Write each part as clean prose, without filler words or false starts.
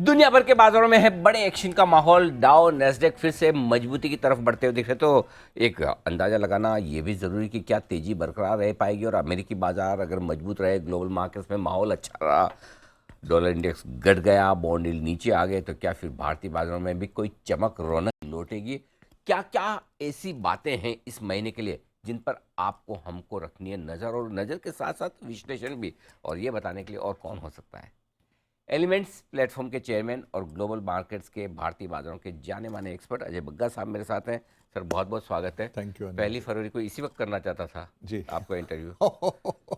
दुनिया भर के बाजारों में है बड़े एक्शन का माहौल। डाउ नैस्डैक फिर से मजबूती की तरफ बढ़ते हुए दिख रहे, तो एक अंदाजा लगाना ये भी जरूरी कि क्या तेजी बरकरार रह पाएगी और अमेरिकी बाजार अगर मजबूत रहे, ग्लोबल मार्केट्स में माहौल अच्छा रहा, डॉलर इंडेक्स घट गया, बॉन्ड यील्ड नीचे आ गए, तो क्या फिर भारतीय बाजारों में भी कोई चमक रौनक लौटेगी? क्या क्या ऐसी बातें हैं इस महीने के लिए जिन पर आपको हमको रखनी है नज़र, और नज़र के साथ साथ विश्लेषण भी, और ये बताने के लिए और कौन हो सकता है? एलिमेंट्स प्लेटफॉर्म के चेयरमैन और ग्लोबल मार्केट्स के भारतीय बाजारों के जाने माने एक्सपर्ट अजय बग्गा साहब मेरे साथ हैं। सर बहुत बहुत स्वागत है। थैंक यू अनिल पहली जी। फरवरी को इसी वक्त करना चाहता था जी आपका इंटरव्यू,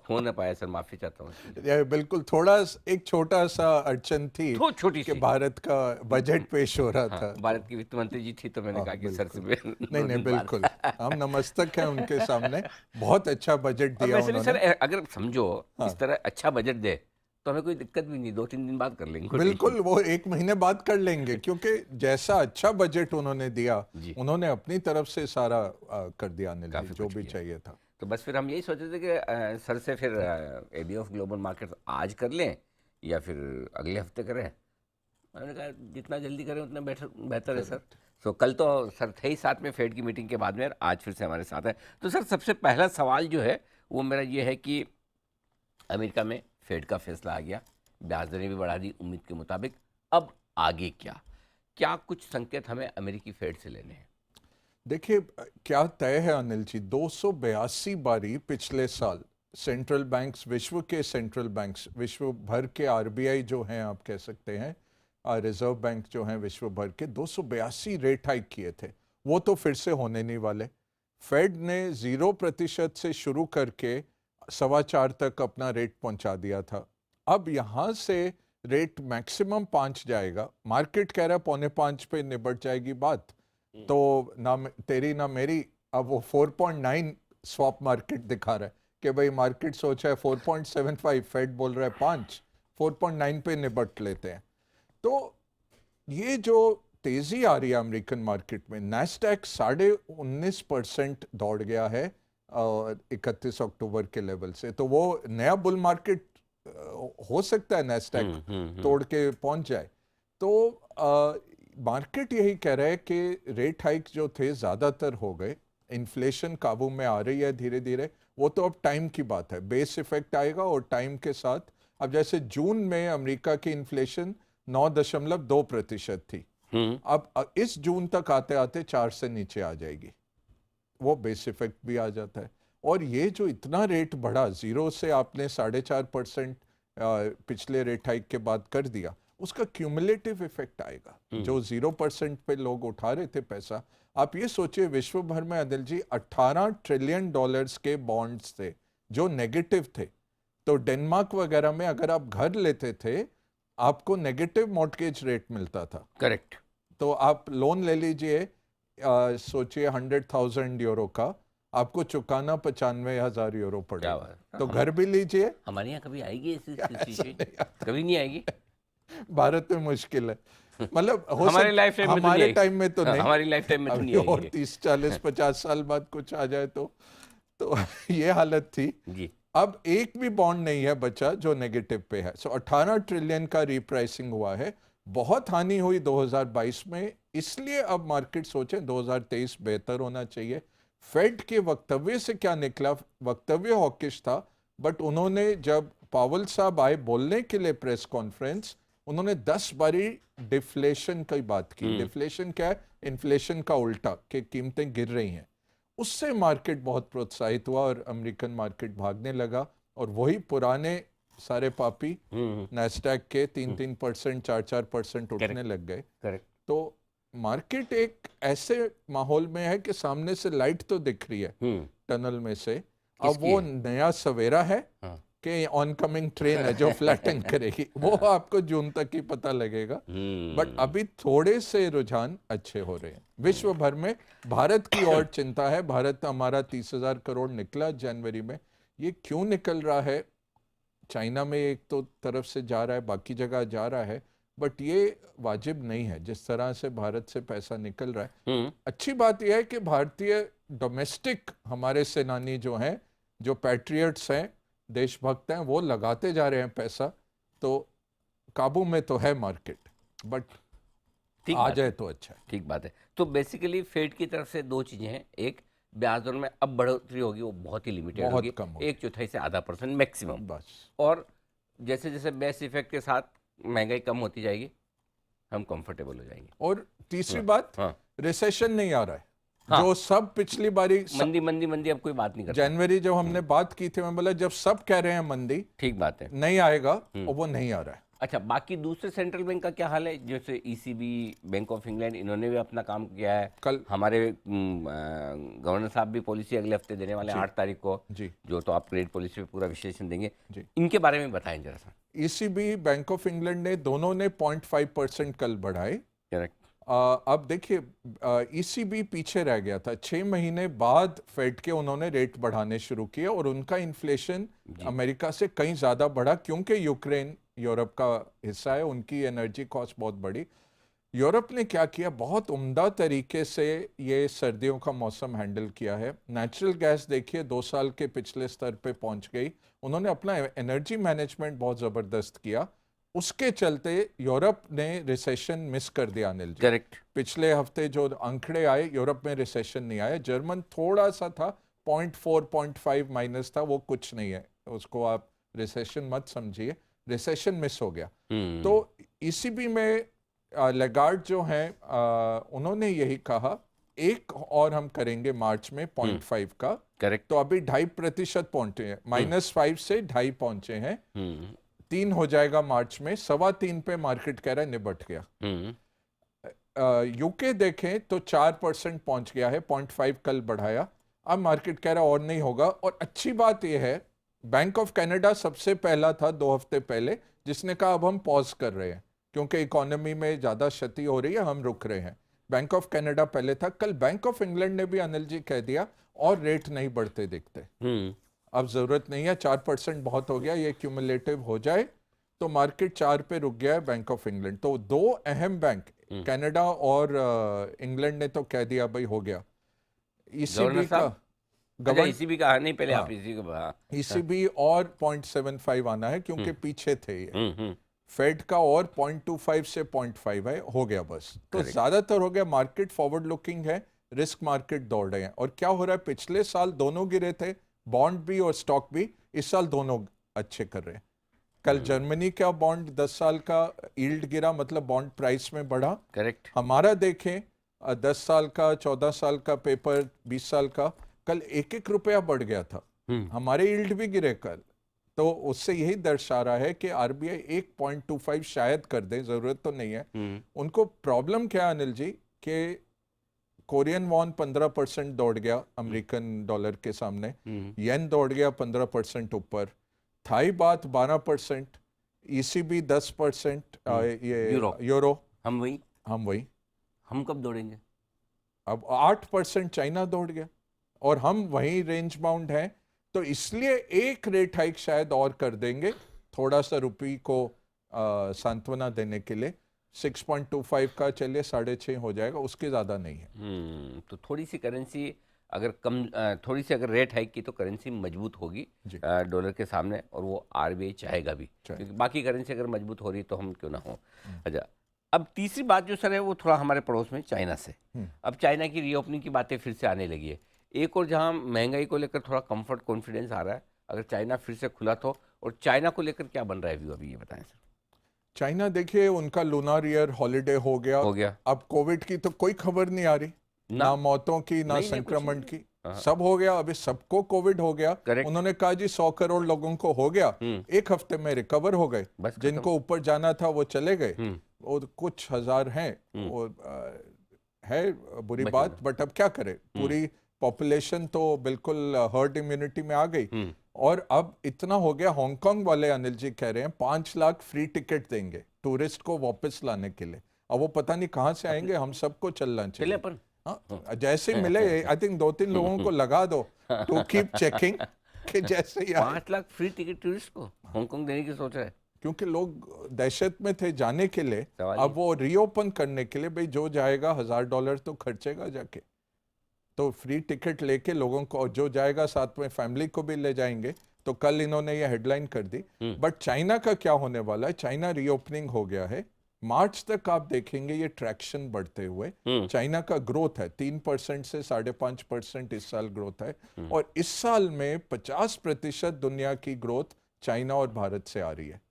हो ना पाया सर, माफ़ी चाहता हूँ इसके लिए। ये बिल्कुल थोड़ा एक छोटा सा अड़चन थी तो छोटी कि सी, भारत का बजट पेश हो रहा हाँ, था तो भारत की वित्त मंत्री जी थी, तो मैंने हाँ कहा कि सर से बिल्कुल। नहीं दो नहीं दिन बाद बिल्कुल, हम नमस्तक हैं उनके सामने। बहुत अच्छा बजट और दिया वैसे भी सर, उन्होंने। अगर समझो इस हाँ तरह अच्छा बजट दे तो हमें कोई दिक्कत भी नहीं, 2-3 दिन बाद कर लेंगे, कोई टेंशन बिल्कुल, वो एक महीने बाद कर लेंगे क्योंकि जैसा अच्छा बजट उन्होंने दिया, नहीं। जी, उन्होंने अपनी तरफ से सारा कर दिया अनिल जी, काफ़ी जो कुछ भी किया। चाहिए था। तो बस फिर हम यही सोच रहे थे कि सर से फिर एबी ऑफ ग्लोबल मार्केट्स आज कर लें या फिर अगले हफ्ते करें। मैंने कहा जितना जल्दी करें उतना बेटर बेहतर है सर। करेक्ट। सो कल तो सर थे ही साथ में फेड की मीटिंग के बाद में, और आज फिर से हमारे साथ है। तो सर सबसे पहला सवाल जो है वो मेरा ये है कि अमेरिका में फेड का फैसला आ गया, ब्याज दरें भी बढ़ा दी उम्मीद के मुताबिक। अब आगे क्या, क्या कुछ संकेत हमें अमेरिकी फेड से लेने हैं? देखिए क्या तय है अनिल जी, 282 बारी पिछले साल सेंट्रल बैंक्स, विश्व के सेंट्रल बैंक्स, विश्व भर के आरबीआई जो हैं आप कह सकते हैं, रिजर्व बैंक जो हैं विश्व भर के, 282 रेट हाइक किए थे। वो तो फिर से होने नहीं वाले। फेड ने 0% से शुरू करके 4.25 तक अपना रेट पहुंचा दिया था। अब यहाँ से रेट मैक्सिमम 5 जाएगा। मार्केट कह रहा है 4.25 पे निबट जाएगी बात। तो ना तेरी ना मेरी, अब वो 4.9 स्वैप मार्केट दिखा रहा है कि भाई मार्केट सोचा है 4.75, फेड बोल रहा है 5, 4.9 पे निपट लेते हैं। तो ये जो तेजी आ रही है अमेरिकन मार्केट में, नैस्डैक 19.5% दौड़ गया है 31 अक्टूबर के लेवल से। तो वो नया बुल मार्केट हो सकता है नैस्डैक तोड़ के पहुंच जाए। तो मार्केट यही कह रहा है कि रेट हाइक जो थे ज़्यादातर हो गए, इन्फ्लेशन काबू में आ रही है धीरे धीरे। वो तो अब टाइम की बात है, बेस इफेक्ट आएगा और टाइम के साथ। अब जैसे जून में अमेरिका की इन्फ्लेशन 9.2% थी, हम्म। अब इस जून तक आते आते 4 से नीचे आ जाएगी। वो बेस इफेक्ट भी आ जाता है। और ये जो इतना रेट बढ़ा, 0 से आपने 4.5% पिछले रेट हाइक के बाद कर दिया, उसका क्यूमुलेटिव इफेक्ट आएगा। जो 0% पे लोग उठा रहे थे पैसा, आप ये सोचिए विश्व भर में अनिल जी 18 ट्रिलियन डॉलर्स के बॉन्ड्स थे जो नेगेटिव थे। तो डेनमार्क वगैरह में अगर आप घर लेते थे, आपको नेगेटिव मॉर्टगेज रेट मिलता था। करेक्ट। तो आप लोन ले लीजिए, सोचिए 100,000 यूरो का, आपको चुकाना 95,000 यूरो क्या पड़ेगा। बात है, तो घर भी लीजिए। हमारे यहाँ कभी आएगी ऐसी ऐसा सिचुएशन? नहीं आता, कभी नहीं आएगी। भारत में मुश्किल है। मतलब हो हमारे लाइफ सकता टाइम में तो नहीं हमारे आएगी। टाइम में तो हाँ, नहीं, हमारी लाइफ टाइम में तो नहीं अभी और आएगी। 30 40 50 साल बाद कुछ आ जाए तो ये हालत थी। जी। अब एक भी बॉन्ड नहीं है बचा जो नेगेटिव पे है। सो 18 ट्रिलियन का रिप्राइसिंग हुआ है। बहुत हानि हुई 2022 में, इसलिए अब मार्केट सोचे 2023 बेहतर होना चाहिए। फेड के वक्तव्य से क्या निकला? वक्तव्य हॉकिश था, बट उन्होंने जब पावल साहब आए बोलने के लिए प्रेस कॉन्फ्रेंस, उन्होंने 10 बारी डिफ्लेशन की बात की। डिफ्लेशन क्या है? इन्फ्लेशन का उल्टा, कि कीमतें गिर रही हैं। उससे मार्केट बहुत प्रोत्साहित हुआ और अमेरिकन मार्केट भागने लगा। और वही पुराने सारे पापी नैस्डैक के 3-3%, 4-4% उठने करेक्ट। लग गए। करेक्ट। तो मार्केट एक ऐसे माहौल में है कि सामने से लाइट तो दिख रही है टनल में से। अब किसकी वो है? नया सवेरा है हाँ। कि ऑनकमिंग ट्रेन है जो फ्लैटन करेगी, वो आपको जून तक ही पता लगेगा। बट हम्म। अभी थोड़े से रुझान अच्छे हो रहे हैं विश्व भर में। भारत की और चिंता है। भारत हमारा 30,000 करोड़ निकला जनवरी में। ये क्यों निकल रहा है? चाइना में एक तो तरफ से जा रहा है, बाकी जगह जा रहा है, बट ये वाजिब नहीं है जिस तरह से भारत से पैसा निकल रहा है। अच्छी बात यह है कि भारतीय डोमेस्टिक हमारे सेनानी जो हैं, जो पैट्रियट्स हैं, देशभक्त हैं, वो लगाते जा रहे हैं पैसा। तो काबू में तो है मार्केट। बट ठीक आ बात जाए है, तो अच्छा है। ठीक बात है। तो बेसिकली फेड की तरफ से दो चीज़ें हैं, एक ब्याज दर में अब बढ़ोतरी होगी, वो बहुत ही लिमिटेड बहुत होगी, कम होगी 1/4 से आधा परसेंट मैक्सिमम। बस। और जैसे जैसे बेस इफेक्ट के साथ महंगाई कम होती जाएगी, हम कंफर्टेबल हो जाएंगे। और तीसरी हाँ बात, हाँ रिसेशन नहीं आ रहा है। हाँ, जो सब पिछली बारी मंदी मंदी मंदी अब कोई बात नहीं करता। जनवरी जब हमने बात की थी, मैं बोला जब सब कह रहे हैं मंदी ठीक बात है। नहीं आएगा, और वो नहीं आ रहा है। अच्छा, बाकी दूसरे सेंट्रल बैंक का क्या हाल है? जैसे ईसीबी, बैंक ऑफ इंग्लैंड, इन्होंने भी अपना काम किया है। कल हमारे गवर्नर साहब भी पॉलिसी अगले हफ्ते देने वाले हैं, 8 तारीख को, जी जो तो आप क्रेडिट पॉलिसी पे पूरा विश्लेषण देंगे। जी। इनके बारे में बताएं जरा सा। ईसीबी, बैंक ऑफ इंग्लैंड ने दोनों ने 0.5% कल बढ़ाए। करेक्ट। अब देखिए, ईसीबी पीछे रह गया था। 6 महीने बाद फेड के उन्होंने रेट बढ़ाने शुरू किए, और उनका इन्फ्लेशन अमेरिका से कहीं ज्यादा बढ़ा, क्योंकि यूक्रेन यूरोप का हिस्सा है, उनकी एनर्जी कॉस्ट बहुत बढ़ी। यूरोप ने क्या किया, बहुत उम्दा तरीके से ये सर्दियों का मौसम हैंडल किया है। नेचुरल गैस देखिए 2 साल के पिछले स्तर पे पहुंच गई। उन्होंने अपना एनर्जी मैनेजमेंट बहुत ज़बरदस्त किया। उसके चलते यूरोप ने रिसेशन मिस कर दिया अनिल जी। करेक्ट। पिछले हफ्ते जो आंकड़े आए, यूरोप में रिसेशन नहीं आया। जर्मन थोड़ा सा था, 0.4 0.5 माइनस था, वो कुछ नहीं है, उसको आप रिसेशन मत समझिए, रिसेशन मिस हो गया। तो ईसीबी में लेगार्ड जो हैं, उन्होंने यही कहा एक और हम करेंगे मार्च में 0.5 का। करेक्ट। तो अभी 2.5% पहुंचे हैं, -5 से 2.5 पहुंचे हैं। 3 हो जाएगा मार्च में, 3.25 पे मार्केट कह रहा है निबट गया। यूके देखें तो 4% पहुंच गया है, 0.5 कल बढ़ाया। अब मार्केट कह रहा है और नहीं होगा। और अच्छी बात यह है, बैंक ऑफ कनाडा सबसे पहला था 2 हफ्ते पहले जिसने कहा अब हम पॉज कर रहे हैं, क्योंकि इकोनॉमी में ज्यादा क्षति हो रही है, हम रुक रहे हैं। बैंक ऑफ कनाडा पहले था। कल बैंक ऑफ इंग्लैंड ने भी अनिल जी कह दिया और रेट नहीं बढ़ते दिखते। अब जरूरत नहीं है, 4% बहुत हो गया, ये क्यूमुलेटिव हो जाए तो मार्केट 4 पे रुक गया है बैंक ऑफ इंग्लैंड। तो दो अहम बैंक कनाडा और इंग्लैंड ने तो कह दिया भाई हो गया। गवर्नर ईसीबी का साहब, अच्छा ईसीबी का नहीं, पहले आप इसी को ईसीबी और 0.75 आना है, क्योंकि पीछे थे ये। फेड का और 0.25 से 0.5 है, हो गया बस। तो Correct. ज्यादातर हो गया। मार्केट फॉरवर्ड लुकिंग है, रिस्क मार्केट दौड़ रहे हैं। और क्या हो रहा है, पिछले साल दोनों गिरे थे, बॉन्ड भी और स्टॉक भी। इस साल दोनों अच्छे कर रहे हैं। कल जर्मनी का बॉन्ड 10 साल का यील्ड गिरा, मतलब बॉन्ड प्राइस में बढ़ा। करेक्ट। हमारा देखें 10 साल का, 14 साल का पेपर, 20 साल का, कल 1-1 रुपया बढ़ गया था। हमारे यील्ड भी गिरे कल। तो उससे यही दर्शा रहा है कि आरबीआई 1.25 शायद कर दे, जरूरत तो नहीं है। उनको प्रॉब्लम क्या है अनिल जी, कि कोरियन वॉन 15% दौड़ गया अमेरिकन डॉलर के सामने, येन दौड़ गया 15% ऊपर, थाई बात 12%, ईसीबी 10%, ये यूरो हम वही हम कब दौड़ेंगे? अब 8% चाइना दौड़ गया, और हम वहीं रेंज बाउंड हैं। तो इसलिए एक रेट हाइक शायद और कर देंगे, थोड़ा सा रुपये को सांत्वना देने के लिए। 6.25 का चलिए 6.5 हो जाएगा, उसके ज़्यादा नहीं है। तो थोड़ी सी करेंसी अगर कम, थोड़ी सी अगर रेट हाइक की तो करेंसी मजबूत होगी डॉलर के सामने, और वो आरबीआई चाहेगा भी, क्योंकि बाकी करेंसी अगर मजबूत हो रही है तो हम क्यों ना हो। अच्छा, अब तीसरी बात जो सर है वो थोड़ा हमारे पड़ोस में चाइना से। अब चाइना की रीओपनिंग की बातें फिर से आने लगी है। एक और जहां महंगाई को लेकर थोड़ा कंफर्ट कॉन्फिडेंस आ रहा है, अगर चाइना फिर से खुला तो। और चाइना को लेकर क्या बन रहा है व्यू, अभी ये बताएं सर। चाइना देखिए, उनका लूनार ईयर हॉलीडे हो गया। अब कोविड की तो कोई खबर नहीं आ रही, ना मौतों की, ना संक्रमण की, सब हो गया। अभी सबको कोविड हो गया। उन्होंने कहा जी 100 करोड़ लोगों को हो गया, 1 हफ्ते में रिकवर हो गए। जिनको ऊपर जाना था वो चले गए, और कुछ हजार हैं। और है बुरी बात, बट अब क्या करें, पूरी पॉपुलेशन तो बिल्कुल हर्ड इम्यूनिटी में आ गई। और अब इतना हो गया, हांगकांग वाले अनिल जी कह रहे हैं 5 लाख फ्री टिकट देंगे टूरिस्ट को वापस लाने के लिए। अब वो पता नहीं कहां से आएंगे, हम सबको चलना चाहिए। हाँ, जैसे मिले, आई थिंक 2-3 लोगों को लगा दो टू कीप चेकिंग, कि जैसे ही 5 लाख फ्री टिकट टूरिस्ट को हांगकांग देने की सोच रहा है, क्योंकि लोग दहशत में थे जाने के लिए। अब वो रीओपन करने के लिए, भाई जो जाएगा $1000 तो खर्चेगा जाके, तो फ्री टिकट लेके लोगों को, जो जाएगा साथ में फैमिली को भी ले जाएंगे। तो कल इन्होंने ये हेडलाइन कर दी। बट चाइना का क्या होने वाला है, चाइना रीओपनिंग हो गया है, मार्च तक आप देखेंगे ये ट्रैक्शन बढ़ते हुए। चाइना का ग्रोथ है 3% से 5.5% इस साल ग्रोथ है, और इस साल में 50% दुनिया की ग्रोथ चाइना और भारत से आ रही है।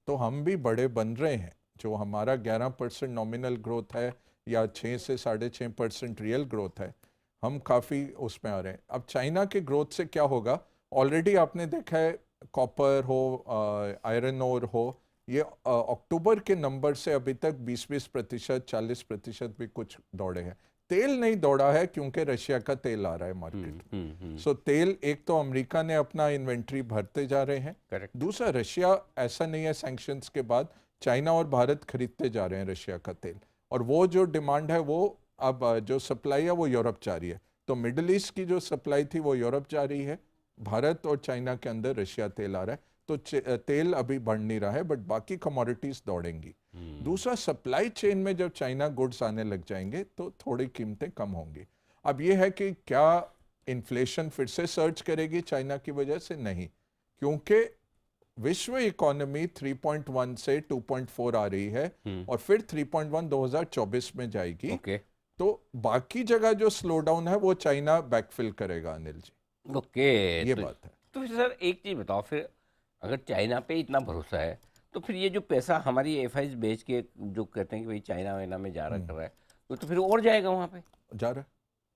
तो हम भी बड़े बन रहे हैं। जो हमारा 11% नॉमिनल ग्रोथ है या 6 से 6.5% रियल ग्रोथ है, हम काफ़ी उसमें आ रहे हैं। अब चाइना के ग्रोथ से क्या होगा, ऑलरेडी आपने देखा है कॉपर हो, आयरन ओर हो, ये अक्टूबर के नंबर से अभी तक 20% 40% भी कुछ दौड़े हैं। तेल नहीं दौड़ा है क्योंकि रशिया का तेल आ रहा है मार्केट में। सो तेल, एक तो अमेरिका ने अपना इन्वेंट्री भरते जा रहे हैं, करेक्ट। दूसरा रशिया, ऐसा नहीं है सैंक्शंस के बाद चाइना और भारत खरीदते जा रहे हैं रशिया का तेल, और वो जो डिमांड है वो अब जो सप्लाई है वो यूरोप जा रही है। तो मिडिल ईस्ट की जो सप्लाई थी वो यूरोप जा रही है, भारत और चाइना के अंदर रशिया तेल आ रहा है। तो तेल अभी बढ़ नहीं रहा है, बट बाकी कमोडिटीज दौड़ेंगी। दूसरा, सप्लाई चेन में जब चाइना गुड्स आने लग जाएंगे तो थोड़ी कीमतें कम होंगी। अब ये है कि क्या इन्फ्लेशन फिर से सर्ज करेगी चाइना की वजह से? नहीं, क्योंकि विश्व इकोनॉमी 3.1 से 2.4 आ रही है, और फिर 3.1 2024 में जाएगी। ओके तो बाकी जगह जो स्लो डाउन है वो चाइना बैकफिल करेगा, अनिल जी, ओके। ये तो बात है। तो फिर सर एक चीज़ बताओ, फिर अगर चाइना पे इतना भरोसा है तो फिर ये जो पैसा हमारी एफआईज बेच के जो कहते हैं कि भाई चाइना वाइना में जा रहा कर रहा है, तो फिर और जाएगा वहाँ पे, जा रहा है,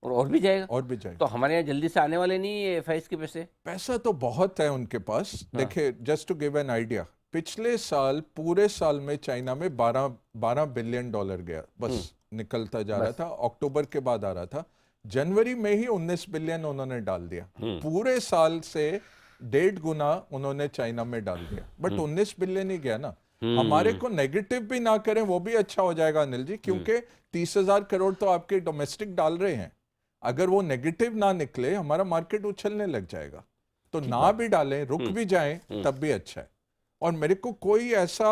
और भी जाएगा। और भी जाएगा। तो हमारे यहाँ जल्दी से आने वाले नहीं है एफआईज के पैसे। पैसा तो बहुत है उनके पास। हाँ। देखिए, just to give an idea, पिछले साल पूरे साल में चाइना में 12 बिलियन डॉलर गया, बस निकलता जा रहा बस। था। अक्टूबर के बाद आ रहा था, जनवरी में ही 19 बिलियन उन्होंने डाल दिया। पूरे साल से 1.5 गुना उन्होंने चाइना में डाल दिया, बट 19 बिलियन ही गया ना। हमारे को नेगेटिव भी ना करें वो भी अच्छा हो जाएगा अनिल जी, क्योंकि 30,000 करोड़ तो आपके डोमेस्टिक डाल रहे हैं। अगर वो नेगेटिव ना निकले, हमारा मार्केट उछलने लग जाएगा। तो ना भी डालें, रुक भी जाएं, तब भी अच्छा है। और मेरे को कोई ऐसा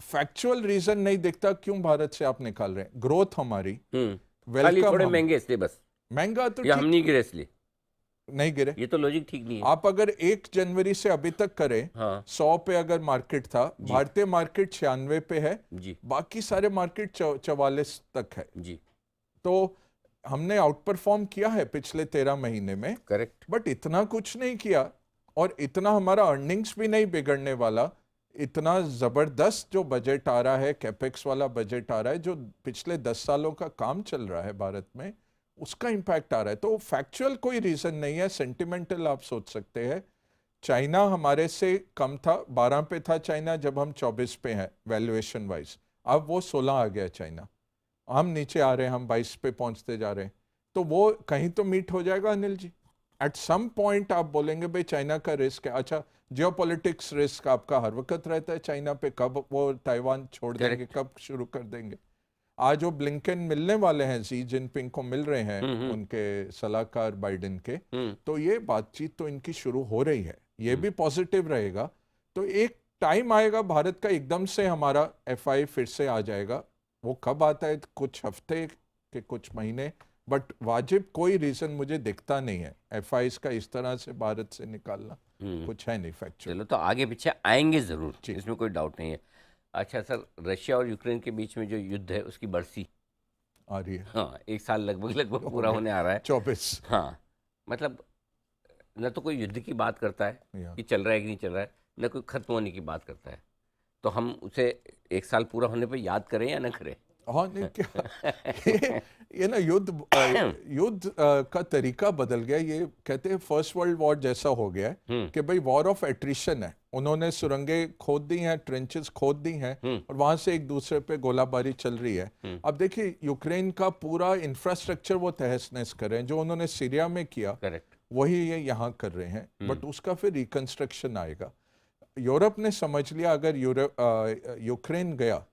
फैक्चुअल रीजन नहीं दिखता क्यों भारत से आप निकाल रहे हैं। ग्रोथ हमारी खाली वेलकम, थोड़े हम महंगे इसलिए बस, महंगा तो या हम ठीक, नहीं गिरे इसलिए, नहीं गिरे। ये तो लॉजिक ठीक नहीं है। आप अगर 1 जनवरी से अभी तक करें, हाँ 100 पे अगर मार्केट था, भारतीय मार्केट 96 पे है, जी बाकी सारे मार्केट 44 तक है। जी। तो हमने आउट परफॉर्म किया है पिछले 13 महीने में, करेक्ट। बट इतना कुछ नहीं किया, और इतना हमारा अर्निंग्स भी नहीं बिगड़ने वाला। इतना जबरदस्त जो बजट आ रहा है, कैपेक्स वाला बजट आ रहा है, जो पिछले 10 सालों का काम चल रहा है भारत में, उसका इंपैक्ट आ रहा है। तो फैक्चुअल कोई रीजन नहीं है, सेंटिमेंटल आप सोच सकते हैं। चाइना हमारे से कम था, 12 पे था चाइना जब हम 24 पे हैं वैल्यूएशन वाइज, अब वो 16 आ गया चाइना। हम नीचे आ रहे हैं, हम 22 पे पहुंचते जा रहे हैं। तो वो कहीं तो मीट हो जाएगा Anil ji. At some point आप बोलेंगे भाई चाइना का रिस्क है। अच्छा, जियोपॉलिटिक्स रिस्क आपका हर वक्त रहता है चाइना पे, कब वो ताइवान छोड़ देंगे, कब शुरू कर देंगे। आज वो ब्लिंकन मिलने वाले हैं, शी जिनपिंग को मिल रहे हैं, उनके सलाहकार बाइडेन के, तो ये बातचीत तो इनकी शुरू हो रही है, ये भी पॉजिटिव रहेगा। तो एक टाइम आएगा भारत का, एकदम से हमारा एफआई फिर से आ जाएगा। वो कब आता है, कुछ हफ्ते के कुछ महीने, बट वाजिब कोई रीजन मुझे दिखता नहीं है एफआईज का इस तरह से भारत से निकालना, कुछ है नहीं फैक्चुअल। चलो, तो आगे पीछे आएंगे ज़रूर, जी। इसमें कोई डाउट नहीं है। अच्छा सर, रशिया और यूक्रेन के बीच में जो युद्ध है उसकी बरसी, आ रही है, हाँ, एक साल लगभग लगभग हो पूरा गया, होने आ रहा है। 24। हाँ, मतलब न तो कोई युद्ध की बात करता है या कि चल रहा है कि नहीं चल रहा है, न कोई खत्म होने की बात करता है। तो हम उसे एक साल पूरा होने पे याद करें या न करें? हाँ, नहीं क्या ये ना युद्ध का तरीका बदल गया। ये कहते हैं फर्स्ट वर्ल्ड वॉर जैसा हो गया है कि भाई वॉर ऑफ एट्रिशन है। उन्होंने सुरंगें खोद दी हैं, ट्रेंचेस खोद दी हैं, और वहां से एक दूसरे पे गोलाबारी चल रही है। अब देखिए, यूक्रेन का पूरा इंफ्रास्ट्रक्चर वो तहस नहस कर रहे हैं, जो उन्होंने सीरिया में किया करेक्ट। वही ये यहाँ कर रहे हैं, बट उसका फिर रिकंस्ट्रक्शन आएगा। यूरोप ने समझ लिया अगर यूक्रेन गया,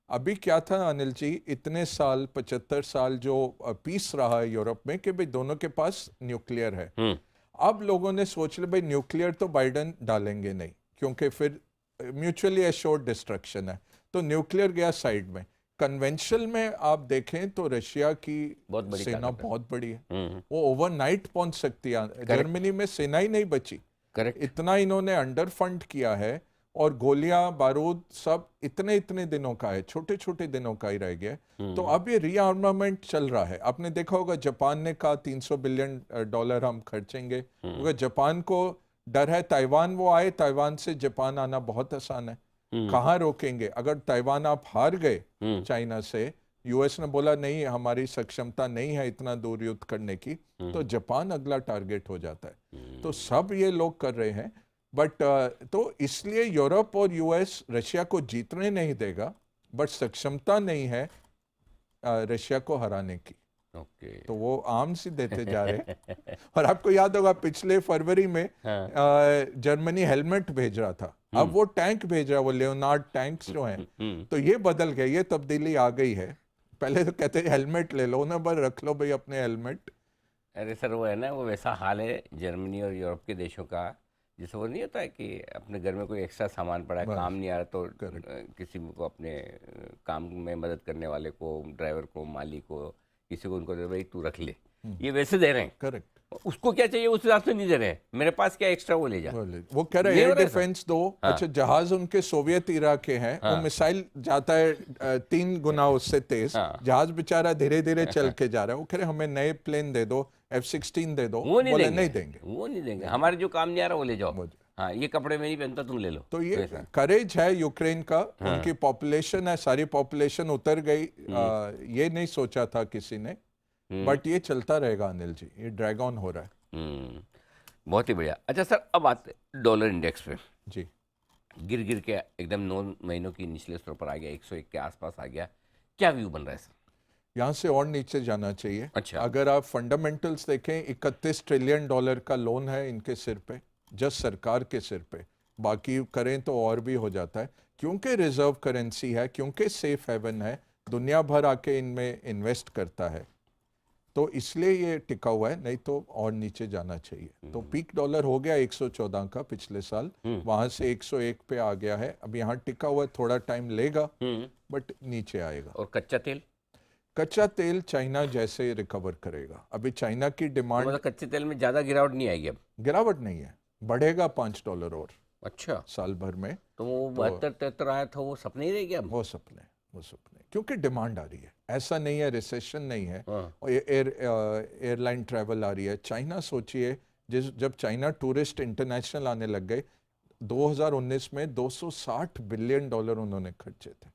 अभी क्या था अनिल जी, इतने साल 75 साल जो पीस रहा है यूरोप में कि भाई दोनों के पास न्यूक्लियर है। अब लोगों ने सोच लिया भाई न्यूक्लियर तो बाइडेन डालेंगे नहीं, क्योंकि फिर म्यूचुअली एश्योर्ड डिस्ट्रक्शन है, तो न्यूक्लियर गया साइड में। कन्वेंशनल में आप देखें तो रशिया की बहुत बड़ी सेना ताकत है। बहुत बड़ी है, वो ओवरनाइट पहुंच सकती है। जर्मनी में सेना ही नहीं बची, करेक्ट। इतना इन्होंने अंडर फंड किया है। और गोलियां बारूद सब इतने इतने दिनों का है, छोटे छोटे दिनों का ही रह गया है। तो अब ये रीआर्मामेंट चल रहा है। आपने देखा होगा जापान ने कहा 300 बिलियन डॉलर हम खर्चेंगे, क्योंकि जापान को डर है ताइवान वो आए, ताइवान से जापान आना बहुत आसान है। कहाँ रोकेंगे? अगर ताइवान आप हार गए चाइना से, यूएस ने बोला नहीं हमारी सक्षमता नहीं है इतना दूर युद्ध करने की, तो जापान अगला टारगेट हो जाता है। तो सब ये लोग कर रहे हैं, बट तो इसलिए यूरोप और यूएस रशिया को जीतने नहीं देगा, बट सक्षमता नहीं है रशिया को हराने की। ओके। तो वो आर्म्स ही देते जा रहे हैं। और आपको याद होगा पिछले फरवरी में जर्मनी हेलमेट भेज रहा था, अब वो टैंक भेज रहा है, वो लियोनार्ड टैंक्स जो हैं। तो ये बदल गया, ये तब्दीली आ गई है। पहले तो कहते हैं हेलमेट ले लो ना, पर रख लो भाई अपने हेलमेट। अरे सर, वो है ना, वो वैसा हाल है जर्मनी और यूरोप के देशों का, जैसे वो नहीं होता है कि अपने घर में कोई एक्स्ट्रा सामान पड़ा है, काम नहीं आ रहा, तो किसी को अपने काम में मदद करने वाले को, ड्राइवर को, माली को, किसी को, उनको दे भाई तू रख ले। ये वैसे दे रहे हैं। करेक्ट। उसको क्या चाहिए उस हिसाब से नहीं दे रहे हैं, मेरे पास क्या एक्स्ट्रा वो ले जा। वो कह रहे ये हैं हो रहा है डिफेंस दो। अच्छा, जहाज उनके सोवियत इरा के हैं, वो मिसाइल जाता है 3 गुना उससे तेज, जहाज बेचारा धीरे धीरे चल के जा रहा है। वो कह रहे हमें नए प्लेन दे दो, F-16 दे दो। वो नहीं बोले देंगे, नहीं देंगे, वो नहीं देंगे, हमारे जो काम नहीं आ रहा वो ले जाओ। हाँ, ये कपड़े में नहीं पहनता, तुम ले लो। तो ये करेज है यूक्रेन का। उनकी पॉपुलेशन है, सारी पॉपुलेशन उतर गई, ये नहीं सोचा था किसी ने, बट ये चलता रहेगा अनिल जी, ये ड्रैग ऑन हो रहा है। बहुत ही बढ़िया। अच्छा सर, अब आते डॉलर इंडेक्स पे। जी, गिर गिर के एकदम 9 महीनों की निचले स्तर पर आ गया, 101 के आसपास आ गया। क्या व्यू बन रहा है सर? यहाँ से और नीचे जाना चाहिए। अच्छा। अगर आप फंडामेंटल्स देखें, 31 ट्रिलियन डॉलर का लोन है इनके सिर पे, जस्ट सरकार के सिर पे। बाकी करें तो और भी हो जाता है, क्योंकि रिजर्व करेंसी है, क्योंकि सेफ हेवन है, दुनिया भर आके इनमें इन्वेस्ट करता है, तो इसलिए ये टिका हुआ है, नहीं तो और नीचे जाना चाहिए। तो पीक डॉलर हो गया 114 का पिछले साल, वहां से 101 पे आ गया है। अब यहाँ टिका हुआ है, थोड़ा टाइम लेगा, बट नीचे आएगा। और कच्चा तेल? कच्चा तेल चाइना जैसे रिकवर करेगा। अभी चाइना की डिमांड, मतलब कच्चे तेल में ज़्यादा गिरावट नहीं आएगी अब? गिरावट नहीं है, बढ़ेगा $5 और। अच्छा। साल भर में। तो वो 72-73 आया था, वो सपने ही रह गया अब? वो सपने, क्योंकि डिमांड आ रही है। ऐसा नहीं है रिसेशन नहीं है, और एयरलाइन ट्रैवल आ रही है। चाइना सोचिए, जब चाइना टूरिस्ट इंटरनेशनल आने लग गए, 2019 में $260 बिलियन उन्होंने खर्चे थे।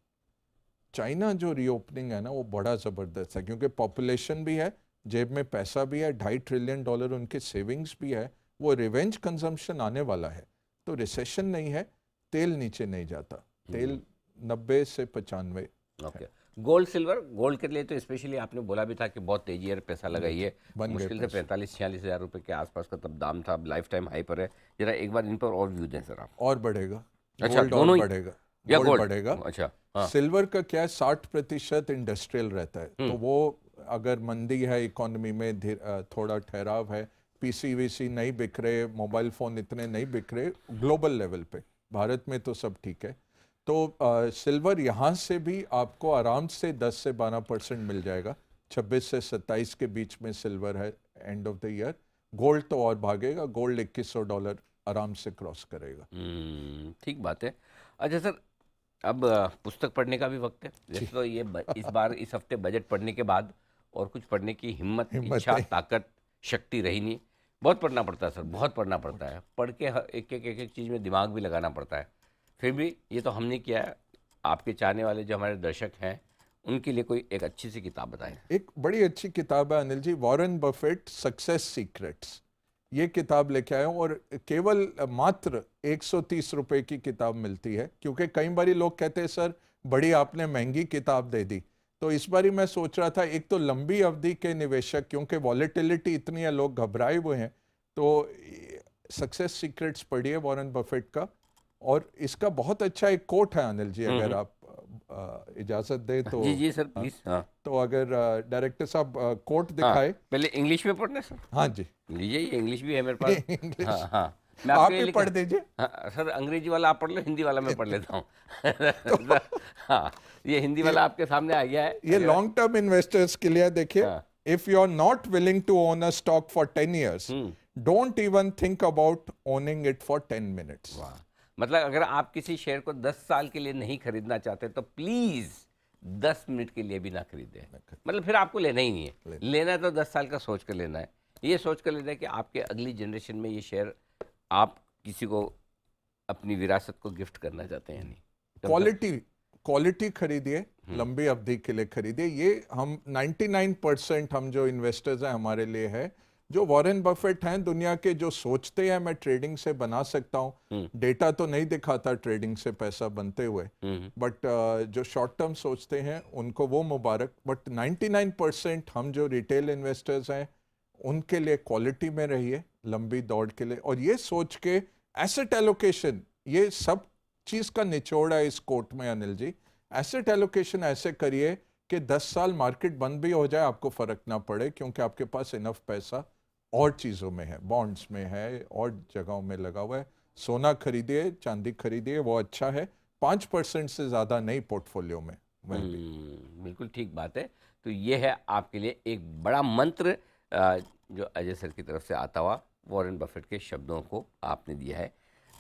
चाइना जो रीओपनिंग है ना, वो बड़ा ज़बरदस्त है, क्योंकि पॉपुलेशन भी है, जेब में पैसा भी है, $2.5 ट्रिलियन उनके सेविंग्स भी है, वो रिवेंज कंजम्पशन आने वाला है। तो रिसेशन नहीं है, तेल नीचे नहीं जाता, तेल 90 से 95। ओके। गोल्ड सिल्वर, गोल्ड के लिए तो स्पेशली आपने बोला भी था कि बहुत तेजी है, पैसा लगाइए, मुश्किल से 45-46 हज़ार रुपये के आसपास का तब दाम था, लाइफ टाइम हाई पर है। जरा एक बार इन पर और व्यू दें सर आप। और बढ़ेगा। अच्छा, गोल्ड दोनों और ही? बढ़ेगा, या गोल्ड बढ़ेगा। अच्छा, हाँ। सिल्वर का क्या है, 60% इंडस्ट्रियल रहता है, तो वो अगर मंदी है इकोनॉमी में, थोड़ा ठहराव है, पीसीवीसी नहीं बिक रहे, मोबाइल फ़ोन इतने नहीं बिक रहे ग्लोबल लेवल पे, भारत में तो सब ठीक है। तो सिल्वर यहाँ से भी आपको आराम से 10 से 12% मिल जाएगा। 26 से 27 के बीच में सिल्वर है end of the year. Gold तो और भागेगा, गोल्ड $2100 आराम से क्रॉस करेगा। ठीक बात है। अच्छा सर, अब पुस्तक पढ़ने का भी वक्त है। जैसे तो ये इस हफ्ते बजट पढ़ने के बाद और कुछ पढ़ने की हिम्मत इच्छा, ताकत, शक्ति रही नहीं। बहुत पढ़ना पड़ता है सर, बहुत पढ़ना पड़ता है। पढ़ के एक एक चीज़ में दिमाग भी लगाना पड़ता है। फिर भी ये तो हमने किया है। आपके चाहने वाले जो हमारे दर्शक हैं, उनके लिए कोई एक अच्छी सी किताब बताएं। एक बड़ी अच्छी किताब है Anil ji, Warren Buffett success secrets. ये किताब लेके आया हूँ, और केवल मात्र 130 रुपये की किताब मिलती है, क्योंकि कई बारी लोग कहते हैं सर बड़ी आपने महंगी किताब दे दी। तो इस बारी मैं सोच रहा था, एक तो लंबी अवधि के निवेशक, क्योंकि वॉलेटिलिटी इतनी है, लोग घबराए हुए हैं, तो सक्सेस सीक्रेट्स पढ़िए वॉरेन बफेट का। और इसका बहुत अच्छा एक कोट है अनिल जी, अगर आप इजाजत दे तो। जी सर, प्लीज। हाँ, तो अगर डायरेक्टर साहब कोट दिखाए। पहले इंग्लिश में पढ़ना सर। हाँ जी, लीजिए, ये इंग्लिश भी है मेरे पास। इंग्लिश हाँ, मैं आप आपके ही लिए पढ़ दीजिए। हाँ सर, अंग्रेजी वाला आप पढ़ लो, हिंदी वाला मैं पढ़ लेता हूँ। हाँ, ये हिंदी वाला आपके सामने आ गया है। ये लॉन्ग टर्म इन्वेस्टर्स के लिए देखिए, if you are not willing to own a stock for 10 years, don't even think about owning it for 10 minutes। मतलब अगर आप किसी शेयर को 10 साल के लिए नहीं खरीदना चाहते तो प्लीज़ 10 मिनट के लिए भी ना खरीदें। मतलब फिर आपको लेना ही नहीं है, लेना है तो 10 साल का सोच कर लेना है। ये सोच कर लेना है कि आपके अगली जनरेशन में ये शेयर आप किसी को अपनी विरासत को गिफ्ट करना चाहते हैं, नहीं तब तक- क्वालिटी क्वालिटी खरीदिए, लंबी अवधि के लिए खरीदिए। ये हम 99% हम जो इन्वेस्टर्स हैं हमारे लिए है, जो वॉरेन बफेट हैं दुनिया के, जो सोचते हैं मैं ट्रेडिंग से बना सकता हूँ, डेटा तो नहीं दिखाता ट्रेडिंग से पैसा बनते हुए, बट जो शॉर्ट टर्म सोचते हैं उनको वो मुबारक। बट 99% हम जो रिटेल इन्वेस्टर्स हैं उनके लिए क्वालिटी में रहिए लंबी दौड़ के लिए, और ये सोच के एसेट एलोकेशन, ये सब चीज का निचोड़ है इस कोट में अनिल जी। एसेट एलोकेशन ऐसे करिए कि 10 साल मार्केट बंद भी हो जाए आपको फर्क ना पड़े, क्योंकि आपके पास इनफ पैसा और चीजों में है, बॉन्ड्स में है और जगहों में लगा हुआ है। सोना खरीदिए, चांदी खरीदिए, वो अच्छा है। 5% से ज्यादा नहीं पोर्टफोलियो में। बिल्कुल ठीक बात है। तो ये है आपके लिए एक बड़ा मंत्र जो अजय सर की तरफ से आता हुआ वॉरेन बफेट के शब्दों को आपने दिया है।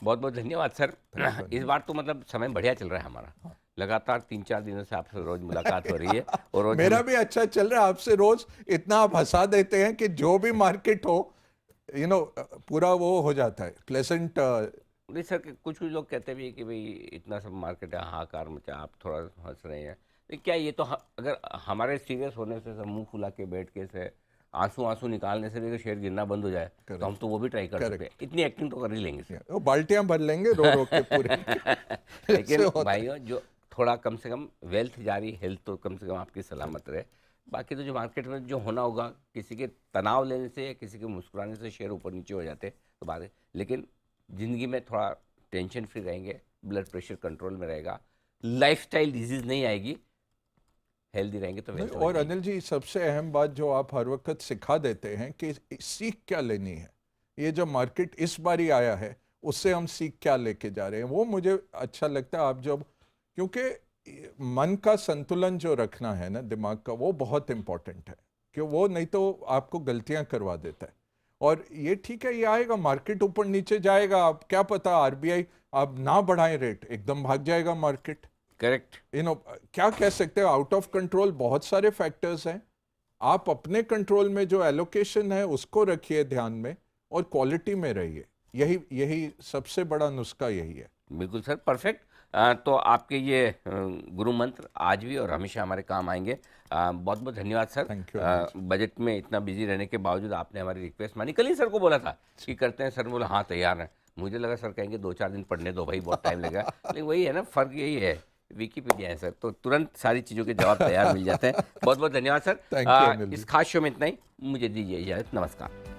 बहुत बहुत धन्यवाद सर। इस बार तो मतलब समय बढ़िया चल रहा है हमारा, लगातार 3-4 दिनों से आपसे रोज मुलाकात हो रही है और रोज मेरा भी अच्छा चल रहा है आपसे, रोज इतना आप हंसा देते हैं कि जो भी मार्केट हो पूरा वो हो जाता है प्लेजेंट। नहीं सर, कुछ कुछ लोग कहते भी हैं कि भाई इतना सब मार्केट है, हाहाकार मचा, आप थोड़ा हंस रहे हैं। लेकिन क्या ये तो अगर हमारे सीरियस होने से सब मुंह फुला के बैठ के से आंसू आंसू निकालने से भी अगर शेयर गिरना बंद हो जाए तो हम तो वो भी ट्राई कर सकते हैं। इतनी एक्टिंग तो कर ही लेंगे सर। वो बाल्टियां भर लेंगे रो रो के पूरे। लेकिन भाइयों जो थोड़ा कम से कम वेल्थ जारी, हेल्थ तो कम से कम आपकी सलामत रहे। बाकी तो जो मार्केट में जो होना होगा, किसी के तनाव लेने से या किसी के मुस्कुराने से शेयर ऊपर नीचे हो जाते तो बात है। लेकिन ज़िंदगी में थोड़ा टेंशन फ्री रहेंगे, ब्लड प्रेशर कंट्रोल में रहेगा, लाइफस्टाइल डिजीज़ नहीं आएगी, हेल्दी रहेंगे तो वेल्थ और अनिल जी सबसे अहम बात जो आप हर वक्त सिखा देते हैं कि सीख क्या लेनी है, ये जो मार्केट इस बार ही आया है उससे हम सीख क्या लेके जा रहे हैं, वो मुझे अच्छा लगता है। आप जब, क्योंकि मन का संतुलन जो रखना है ना दिमाग का, वो बहुत इंपॉर्टेंट है, कि वो नहीं तो आपको गलतियां करवा देता है। और ये ठीक है, ये आएगा, मार्केट ऊपर नीचे जाएगा, आप क्या पता आरबीआई आप ना बढ़ाएं रेट, एकदम भाग जाएगा मार्केट। करेक्ट। क्या कह सकते हो, आउट ऑफ कंट्रोल बहुत सारे फैक्टर्स हैं। आप अपने कंट्रोल में जो एलोकेशन है उसको रखिए ध्यान में, और क्वालिटी में रहिए। यही सबसे बड़ा नुस्खा यही है। बिल्कुल सर, परफेक्ट। तो आपके ये गुरु मंत्र आज भी और हमेशा हमारे काम आएंगे। बहुत बहुत धन्यवाद सर। Thank you. बजट में इतना बिजी रहने के बावजूद आपने हमारी रिक्वेस्ट मानी। कल ही सर को बोला था कि करते हैं, सर बोला हाँ तैयार है। मुझे लगा सर कहेंगे 2-4 दिन पढ़ने दो भाई, बहुत टाइम लगेगा। लेकिन वही है ना, फ़र्क यही है, विकीपीडिया है सर, तो तुरंत सारी चीज़ों के जवाब तैयार मिल जाते हैं। बहुत बहुत धन्यवाद sir. Thank you Anil ji. इस खास शो में इतना ही, मुझे दीजिए इजाज़त, नमस्कार।